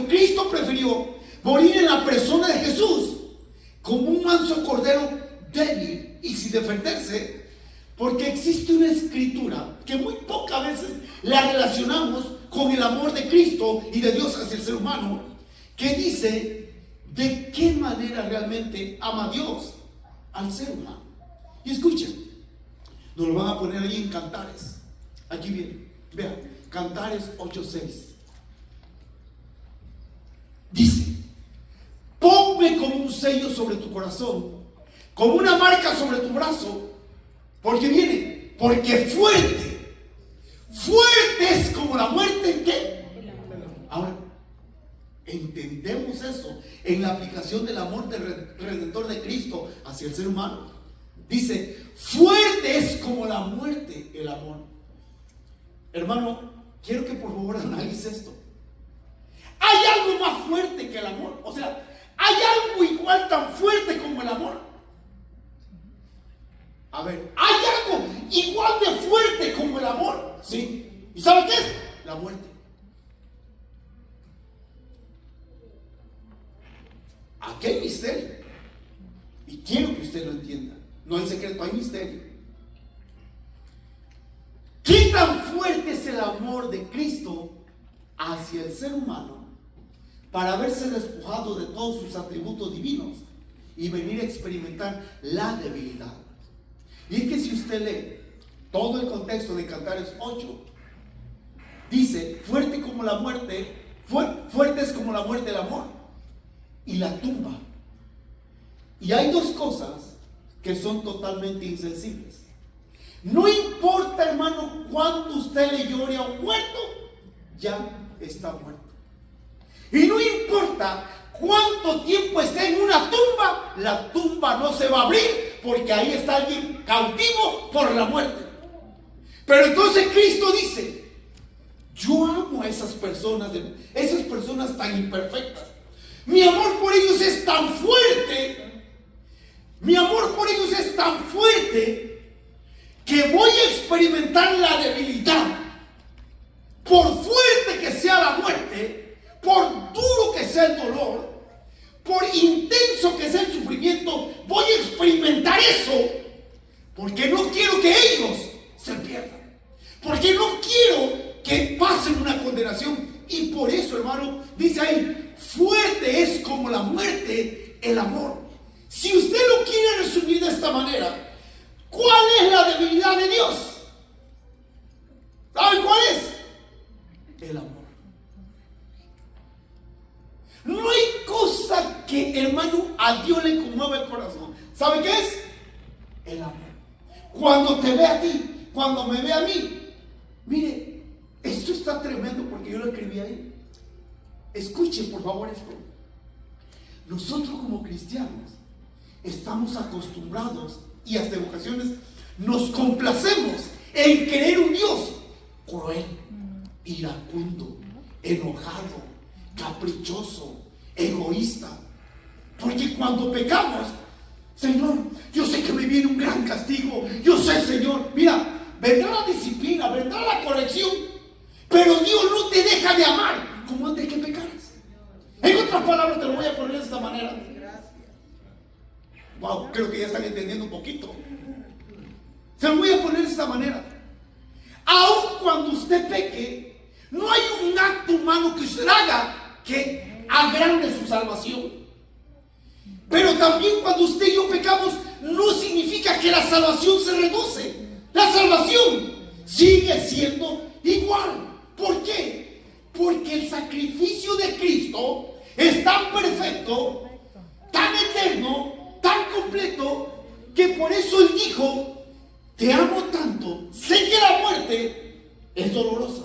Cristo prefirió morir en la persona de Jesús como un manso cordero débil y sin defenderse, porque existe una escritura que muy pocas veces la relacionamos con el amor de Cristo y de Dios hacia el ser humano, que dice de qué manera realmente ama Dios al ser humano. Y escuchen, nos lo van a poner ahí en Cantares. Aquí viene, vean, Cantares 8:6. Dice: ponme como un sello sobre tu corazón, como una marca sobre tu brazo, porque fuerte es como la muerte. ¿Qué? Ahora, entendemos eso en la aplicación del amor del Redentor de Cristo hacia el ser humano. Dice, fuerte es como la muerte el amor. Hermano, quiero que por favor analice esto. ¿Hay algo más fuerte que el amor? O sea, ¿hay algo igual tan fuerte como el amor? A ver, ¿hay algo igual de fuerte como el amor? Sí. ¿Y sabe qué es? La muerte. Aquí hay misterio. Y quiero que usted lo entienda. No hay secreto, hay misterio. ¿Qué tan fuerte es el amor de Cristo hacia el ser humano para haberse despojado de todos sus atributos divinos y venir a experimentar la debilidad? Y es que si usted lee todo el contexto de Cantares 8, dice, fuerte como la muerte, fuerte es como la muerte el amor y la tumba. Y hay dos cosas que son totalmente insensibles. No importa, hermano, cuánto usted le llore a un muerto, ya está muerto. Y no importa cuánto tiempo esté en una tumba, la tumba no se va a abrir porque ahí está alguien cautivo por la muerte. Pero entonces Cristo dice, yo amo a esas personas tan imperfectas. Mi amor por ellos es tan fuerte, mi amor por ellos es tan fuerte que voy a experimentar la debilidad. Por fuerte que sea la muerte, por duro que sea el dolor, por intenso que sea el sufrimiento, voy a experimentar eso, porque no quiero que ellos se pierdan, porque no quiero que pasen una condenación. Y por eso, hermano, dice ahí, fuerte es como la muerte el amor. Si usted lo quiere resumir de esta manera, ¿cuál es la debilidad de Dios? ¿Sabe cuál es? El amor. No hay cosa que, hermano, a Dios le conmueva el corazón. ¿Sabe qué es? El amor. Cuando te ve a ti, cuando me ve a mí, mire, esto está tremendo porque yo lo escribí ahí. Escuche, por favor, esto. Nosotros como cristianos estamos acostumbrados y hasta en ocasiones nos complacemos en creer un Dios cruel, iracundo, enojado, caprichoso, egoísta. Porque cuando pecamos, Señor, yo sé que me viene un gran castigo, yo sé, Señor, mira, vendrá la disciplina, vendrá la corrección, pero Dios no te deja de amar como antes que pecaras. En otras palabras, te lo voy a poner de esta manera. Wow, creo que ya están entendiendo un poquito. Se lo voy a poner de esta manera. Aun cuando usted peque, no hay un acto humano que usted haga que agrande su salvación. Pero también cuando usted y yo pecamos, no significa que la salvación se reduce. La salvación sigue siendo igual. ¿Por qué? Porque el sacrificio de Cristo es tan perfecto, tan eterno, tan completo, que por eso Él dijo, te amo tanto, sé que la muerte es dolorosa,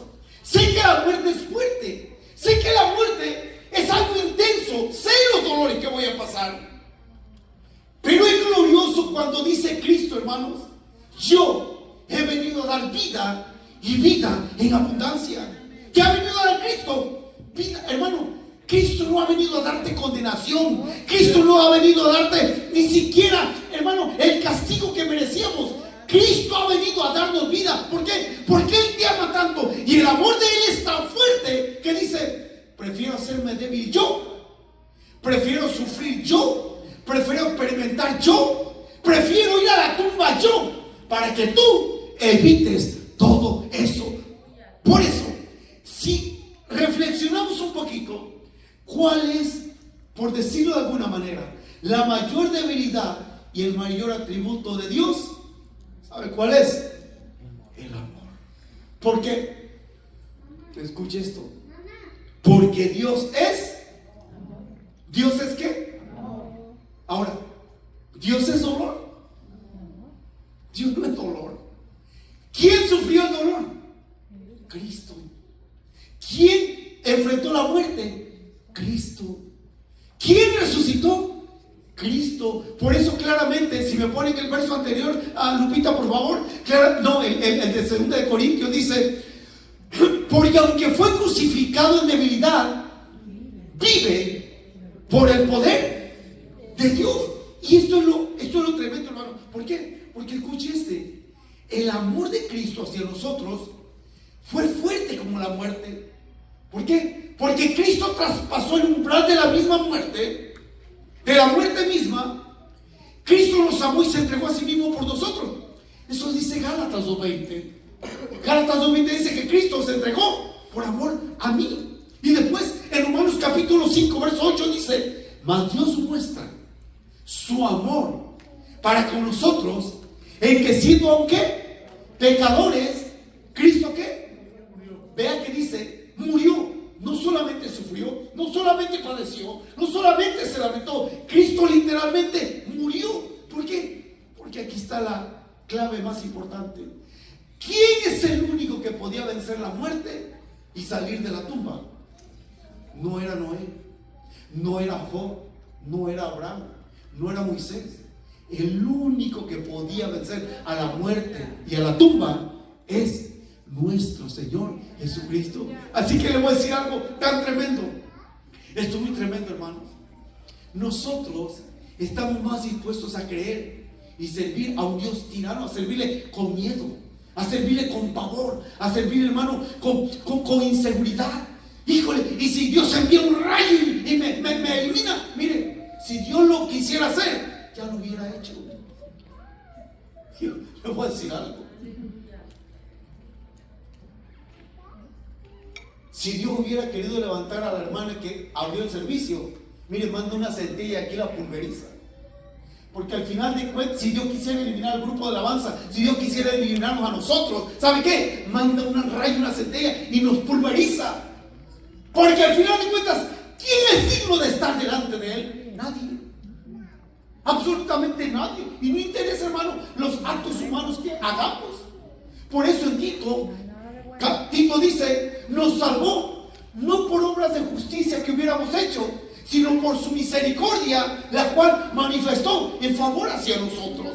Sé que la muerte es fuerte. Sé que la muerte es algo intenso. Sé los dolores que voy a pasar. Pero es glorioso cuando dice Cristo, hermanos, yo he venido a dar vida y vida en abundancia. ¿Qué ha venido a dar Cristo? Vida, hermano. Cristo no ha venido a darte condenación. Cristo no ha venido a darte ni siquiera, hermano, el castigo que merecíamos. Cristo ha venido a darnos vida. ¿Por qué? Porque Él te ama tanto. Y el amor de Él es tan fuerte que dice, prefiero hacerme débil yo. Prefiero sufrir yo. Prefiero experimentar yo. Prefiero ir a la tumba yo. Para que tú evites todo eso. Por eso, si reflexionamos un poquito, ¿cuál es, por decirlo de alguna manera, la mayor debilidad y el mayor atributo de Dios? ¿Sabe cuál es? El amor. ¿Por qué? Escuche esto. Porque Dios es. ¿Dios es qué? Ahora, ¿Dios es dolor? Dios no es dolor. ¿Quién sufrió el dolor? Cristo. ¿Quién enfrentó la muerte? Cristo. ¿Quién resucitó? Cristo. Por eso claramente, si me ponen el verso anterior, Lupita, por favor, el de 2 de Corintios dice, porque aunque fue crucificado en debilidad, vive por el poder de Dios. Y esto es lo tremendo, hermano. ¿Por qué? Porque escuche el amor de Cristo hacia nosotros fue fuerte como la muerte. ¿Por qué? Porque Cristo traspasó el umbral de la misma muerte, de la muerte misma. Cristo nos amó y se entregó a sí mismo por nosotros. Eso dice Gálatas 2:20. Gálatas 2:20 dice que Cristo se entregó por amor a mí. Y después en Romanos capítulo 5 verso 8 dice, mas Dios muestra su amor para con nosotros en que siendo aunque pecadores, Cristo ¿qué? Vea que dice, murió. No solamente sufrió, no solamente padeció, no solamente se lamentó. Cristo literalmente murió. ¿Por qué? Porque aquí está la clave más importante. ¿Quién es el único que podía vencer la muerte y salir de la tumba? No era Noé, no era Job, no era Abraham, no era Moisés. El único que podía vencer a la muerte y a la tumba es nuestro Señor Jesucristo. Así que le voy a decir algo tan tremendo. Esto es muy tremendo, hermanos. Nosotros estamos más dispuestos a creer y servir a un Dios tirano, a servirle con miedo, a servirle con pavor, a servirle, hermano, con inseguridad. Híjole, y si Dios envía un rayo y me elimina, mire, si Dios lo quisiera hacer, ya lo hubiera hecho. Yo le voy a decir algo. Si Dios hubiera querido levantar a la hermana que abrió el servicio, mire, manda una centella aquí, la pulveriza. Porque al final de cuentas, si Dios quisiera eliminar al grupo de alabanza, si Dios quisiera eliminarnos a nosotros, ¿sabe qué? Manda una rayo, una centella y nos pulveriza. Porque al final de cuentas, ¿quién es digno de estar delante de Él? Nadie. Absolutamente nadie. Y no interesa, hermano, los actos humanos que hagamos. Por eso en Tito dice, nos salvó no por obras de justicia que hubiéramos hecho, sino por su misericordia, la cual manifestó en favor hacia nosotros.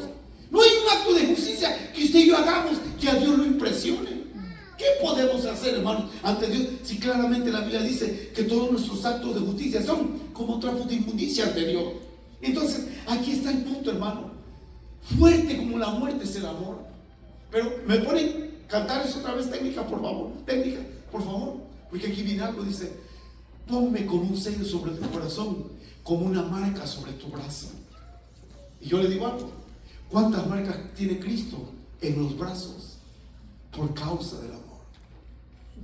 No hay un acto de justicia que usted y yo hagamos que a Dios lo impresione. ¿Qué podemos hacer, hermano, ante Dios? Si claramente la Biblia dice que todos nuestros actos de justicia son como trapos de inmundicia ante Dios. Entonces, aquí está el punto, hermano. Fuerte como la muerte es el amor. Pero me ponen cantar eso otra vez, técnica, por favor. Técnica, por favor. Porque aquí viene algo, dice, ponme como un sello sobre tu corazón, como una marca sobre tu brazo. Y yo le digo algo, ¿cuántas marcas tiene Cristo en los brazos? Por causa del amor.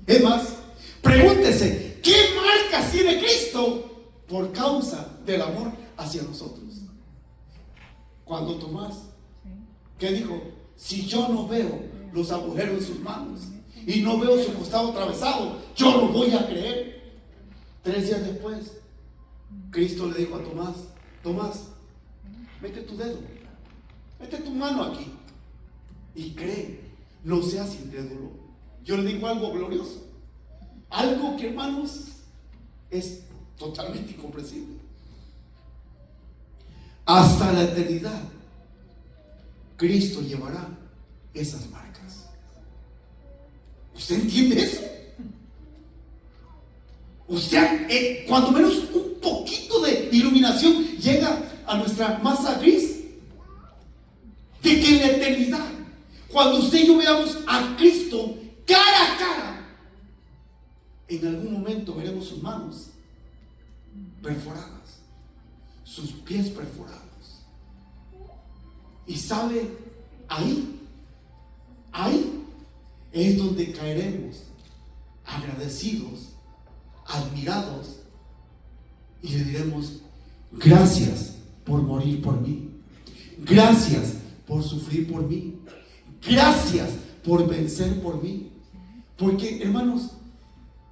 Es más, pregúntese, ¿qué marcas tiene Cristo por causa del amor hacia nosotros? Cuando Tomás, ¿qué dijo? Si yo no veo los agujeros en sus manos y no veo su costado atravesado, yo no voy a creer. 3 días después, Cristo le dijo a Tomás, Tomás, mete tu dedo, mete tu mano aquí y cree, no seas incrédulo. Yo le digo algo glorioso. Algo que, hermanos, es totalmente incomprensible. Hasta la eternidad, Cristo llevará esas marcas. ¿Usted entiende eso? O sea, cuando menos un poquito de iluminación llega a nuestra masa gris, de que en la eternidad, cuando usted y yo veamos a Cristo cara a cara, en algún momento veremos sus manos perforadas, sus pies perforados. Y sabe, ahí es donde caeremos agradecidos, admirados, y le diremos: gracias por morir por mí, gracias por sufrir por mí, gracias por vencer por mí. Porque, hermanos,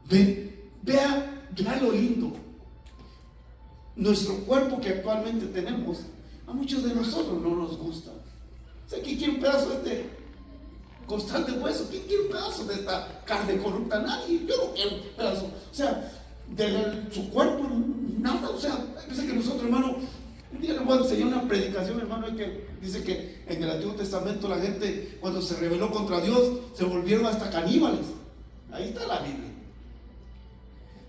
vea lo lindo. Nuestro cuerpo que actualmente tenemos, a muchos de nosotros no nos gusta. O sea, ¿quién quiere un pedazo de este costal de hueso? ¿Quién quiere un pedazo de esta carne corrupta? Nadie. Yo no quiero un pedazo. O sea, de su cuerpo, nada. O sea, dice que nosotros, hermano, un día les voy a enseñar una predicación, hermano, que dice que en el Antiguo Testamento la gente, cuando se rebeló contra Dios, se volvieron hasta caníbales. Ahí está la Biblia.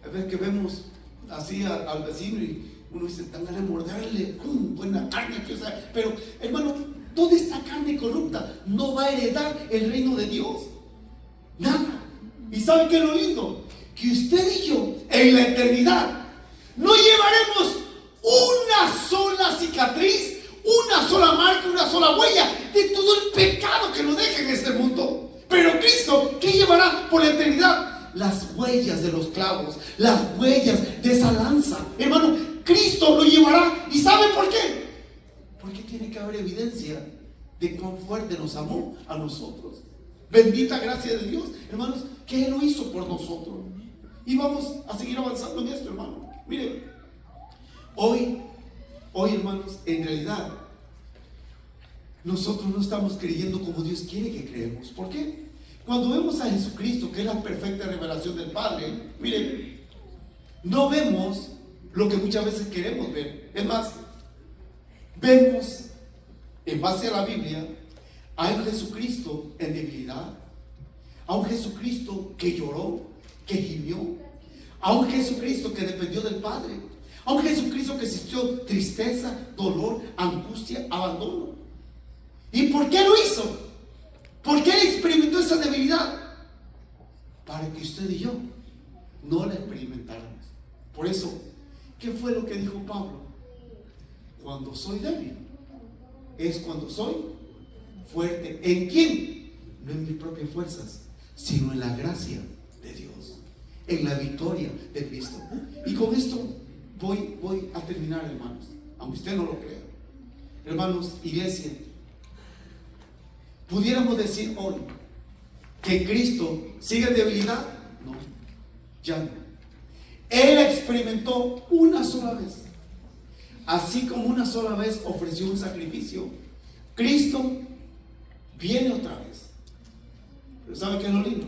A veces que vemos así al vecino y uno dice: dan ganas de morderle, buena carne aquí, o sea, pero, hermano, toda esta carne corrupta no va a heredar el reino de Dios. Nada. ¿Y saben qué es lo lindo? Que usted y yo, en la eternidad, no llevaremos una sola cicatriz, una sola marca, una sola huella de todo el pecado que nos deja en este mundo. Pero Cristo, ¿qué llevará por la eternidad? Las huellas de los clavos, las huellas de esa lanza. Hermano, Cristo lo llevará. ¿Y sabe por qué? Porque tiene que haber evidencia de cuán fuerte nos amó a nosotros. Bendita gracia de Dios, hermanos, que Él lo hizo por nosotros. Y vamos a seguir avanzando en esto, hermano. Mire, hoy, hermanos, en realidad, nosotros no estamos creyendo como Dios quiere que creemos. ¿Por qué? Cuando vemos a Jesucristo, que es la perfecta revelación del Padre, miren, no vemos lo que muchas veces queremos ver. Es más, vemos, en base a la Biblia, a un Jesucristo en debilidad, a un Jesucristo que lloró, que gimió, a un Jesucristo que dependió del Padre, a un Jesucristo que sintió tristeza, dolor, angustia, abandono. ¿Y por qué lo hizo? ¿Por qué Él experimentó esa debilidad? Para que usted y yo no la experimentáramos. Por eso, ¿qué fue lo que dijo Pablo? Cuando soy débil, es cuando soy fuerte. ¿En quién? No en mis propias fuerzas, sino en la gracia de Dios, en la victoria de Cristo. Y con esto voy a terminar, hermanos, aunque usted no lo crea. Hermanos, iglesia, ¿pudiéramos decir hoy que Cristo sigue en debilidad? No, ya no. Él experimentó una sola vez. Así como una sola vez ofreció un sacrificio, Cristo viene otra vez. Pero ¿sabe qué es lo lindo?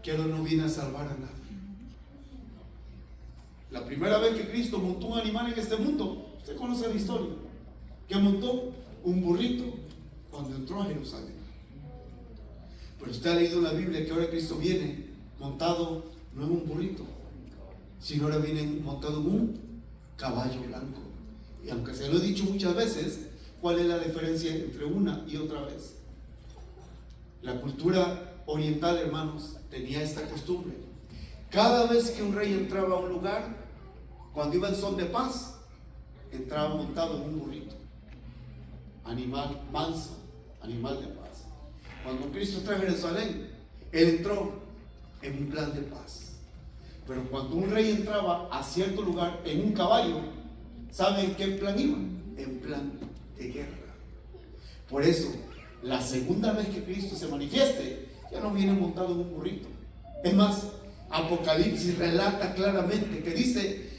Que Él no viene a salvar a nadie. La primera vez que Cristo montó un animal en este mundo, usted conoce la historia, que montó un burrito cuando entró a Jerusalén. Pero usted ha leído en la Biblia que ahora Cristo viene montado no en un burrito, sino ahora viene montado en un caballo blanco. Y aunque se lo he dicho muchas veces, ¿cuál es la diferencia entre una y otra vez? La cultura oriental, hermanos, tenía esta costumbre. Cada vez que un rey entraba a un lugar, cuando iba en son de paz, entraba montado en un burrito, animal manso, animal de paz. Cuando Cristo entró a Jerusalén, Él entró en un plan de paz. Pero cuando un rey entraba a cierto lugar en un caballo, ¿saben en qué plan iba? En plan de guerra. Por eso, la segunda vez que Cristo se manifieste, ya no viene montado en un burrito. Es más, Apocalipsis relata claramente que dice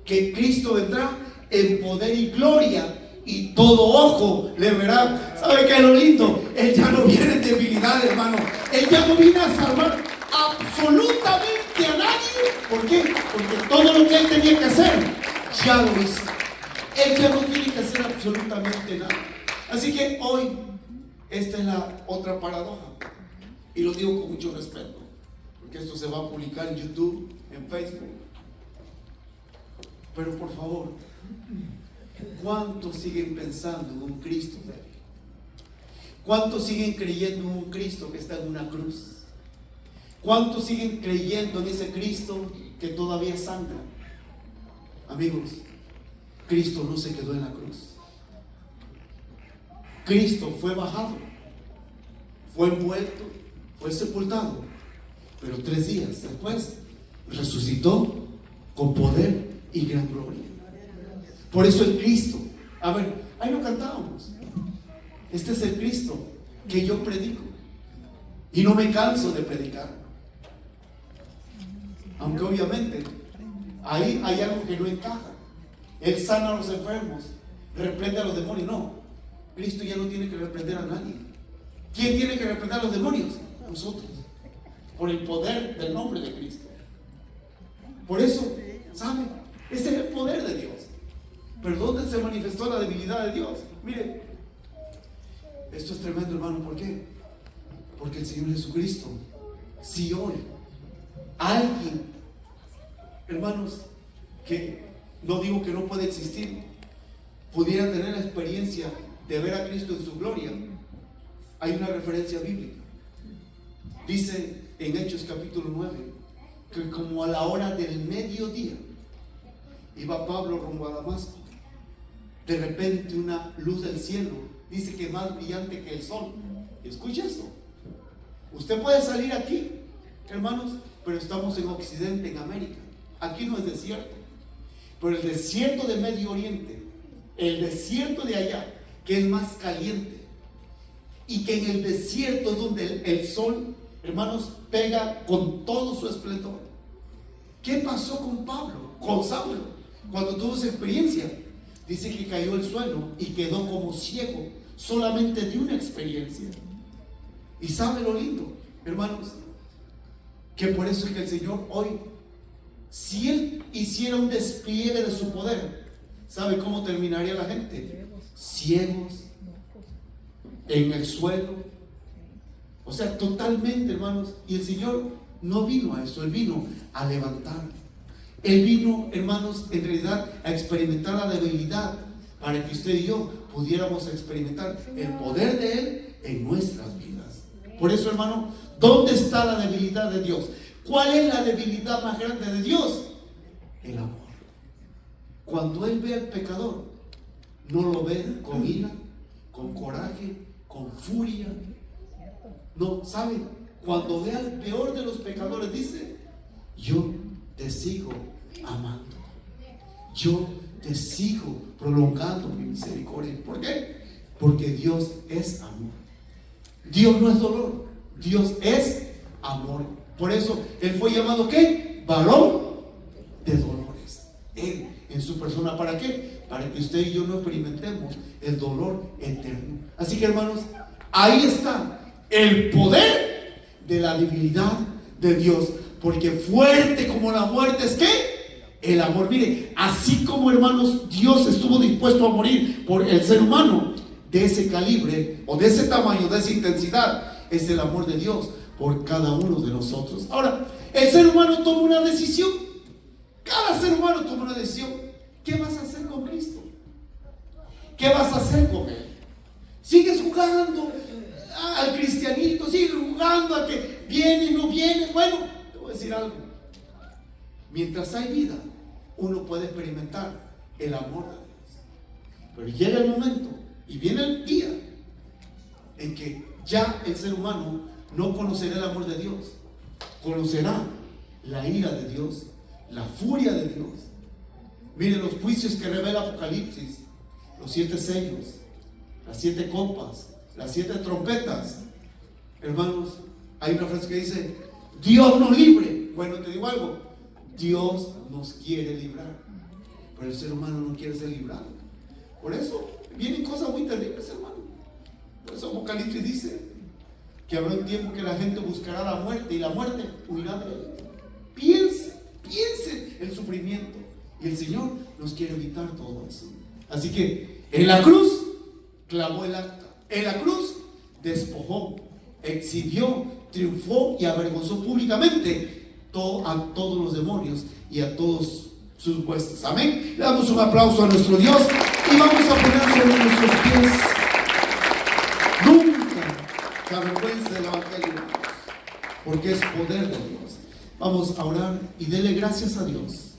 que Cristo vendrá en poder y gloria, y todo ojo le verá. ¿Sabe qué es lo lindo? Él ya no viene en debilidad, hermano. Él ya no viene a salvar absolutamente a nadie. ¿Por qué? Porque todo lo que él tenía que hacer ya lo hizo. Él ya no tiene que hacer absolutamente nada. Así que hoy, esta es la otra paradoja. Y lo digo con mucho respeto, porque esto se va a publicar en YouTube, en Facebook. Pero por favor, ¿cuántos siguen pensando en un Cristo débil? ¿Cuántos siguen creyendo en un Cristo que está en una cruz? ¿Cuántos siguen creyendo en ese Cristo que todavía sangra? Amigos, Cristo no se quedó en la cruz. Cristo fue bajado, fue envuelto, fue sepultado, pero 3 días después resucitó con poder y gran gloria. Por eso el Cristo, a ver, ahí lo cantábamos. Este es el Cristo que yo predico y no me canso de predicar. Aunque obviamente ahí hay algo que no encaja. Él sana a los enfermos, reprende a los demonios. No, Cristo ya no tiene que reprender a nadie. ¿Quién tiene que reprender a los demonios? Nosotros, por el poder del nombre de Cristo. Por eso, ¿sabe? Ese es el poder de Dios. Pero ¿dónde se manifestó la debilidad de Dios? Mire, esto es tremendo, hermano. ¿Por qué? Porque el Señor Jesucristo, si hoy alguien, hermanos, que no digo que no puede existir, pudiera tener la experiencia de ver a Cristo en su gloria, hay una referencia bíblica. Dice en Hechos capítulo 9 que como a la hora del mediodía iba Pablo rumbo a Damasco. De repente una luz del cielo, dice que más brillante que el sol. Escucha esto. Usted puede salir aquí, hermanos, pero estamos en Occidente, en América. Aquí no es desierto, pero el desierto de Medio Oriente, el desierto de allá, que es más caliente, y que en el desierto es donde el sol, hermanos, pega con todo su esplendor. ¿Qué pasó con Pablo, con Saulo, cuando tuvo esa experiencia? Dice que cayó al suelo y quedó como ciego, solamente de una experiencia. Y sabe lo lindo, hermanos, que por eso es que el Señor hoy, si Él hiciera un despliegue de su poder, ¿sabe cómo terminaría la gente? Ciegos, en el suelo. O sea, totalmente, hermanos. Y el Señor no vino a eso, Él vino a levantar. Él vino, hermanos, en realidad a experimentar la debilidad para que usted y yo pudiéramos experimentar el poder de Él en nuestras vidas. Por eso, hermano, ¿dónde está la debilidad de Dios? ¿Cuál es la debilidad más grande de Dios? El amor. Cuando Él ve al pecador, no lo ve con ira, con coraje, con furia. No, ¿sabe? Cuando ve al peor de los pecadores, dice: yo te sigo amando, yo te sigo prolongando mi misericordia. ¿Por qué? Porque Dios es amor. Dios no es dolor, Dios es amor. Por eso Él fue llamado, ¿qué? Varón de dolores. Él en su persona, ¿para qué? Para que usted y yo no experimentemos el dolor eterno. Así que, hermanos, ahí está el poder de la debilidad de Dios. Porque fuerte como la muerte es, ¿qué? El amor. Mire, así como, hermanos, Dios estuvo dispuesto a morir por el ser humano, de ese calibre o de ese tamaño, de esa intensidad, es el amor de Dios por cada uno de nosotros. Ahora, el ser humano toma una decisión. Cada ser humano toma una decisión. ¿Qué vas a hacer con Cristo? ¿Qué vas a hacer con Él? ¿Sigues jugando al cristianito? ¿Sigues jugando a que viene y no viene? Bueno, te voy a decir algo. Mientras hay vida, uno puede experimentar el amor de Dios. Pero llega el momento y viene el día en que ya el ser humano no conocerá el amor de Dios. Conocerá la ira de Dios, la furia de Dios. Miren los juicios que revela Apocalipsis: los 7 sellos, las 7 copas, las 7 trompetas. Hermanos, hay una frase que dice: Dios nos libre. Bueno, te digo algo, Dios nos quiere librar, pero el ser humano no quiere ser librado. Por eso vienen cosas muy terribles, hermano. Por eso Apocalipsis dice: que habrá un tiempo que la gente buscará la muerte y la muerte huirá de él. Piense el sufrimiento. Y el Señor nos quiere evitar todo eso. Así que en la cruz clavó el acta. En la cruz despojó, exhibió, triunfó y avergonzó públicamente a todos los demonios y a todos sus huestes. Amén. Le damos un aplauso a nuestro Dios y vamos a poner sobre nuestros pies. Nunca se avergüence del Evangelio, porque es poder de Dios. Vamos a orar y dele gracias a Dios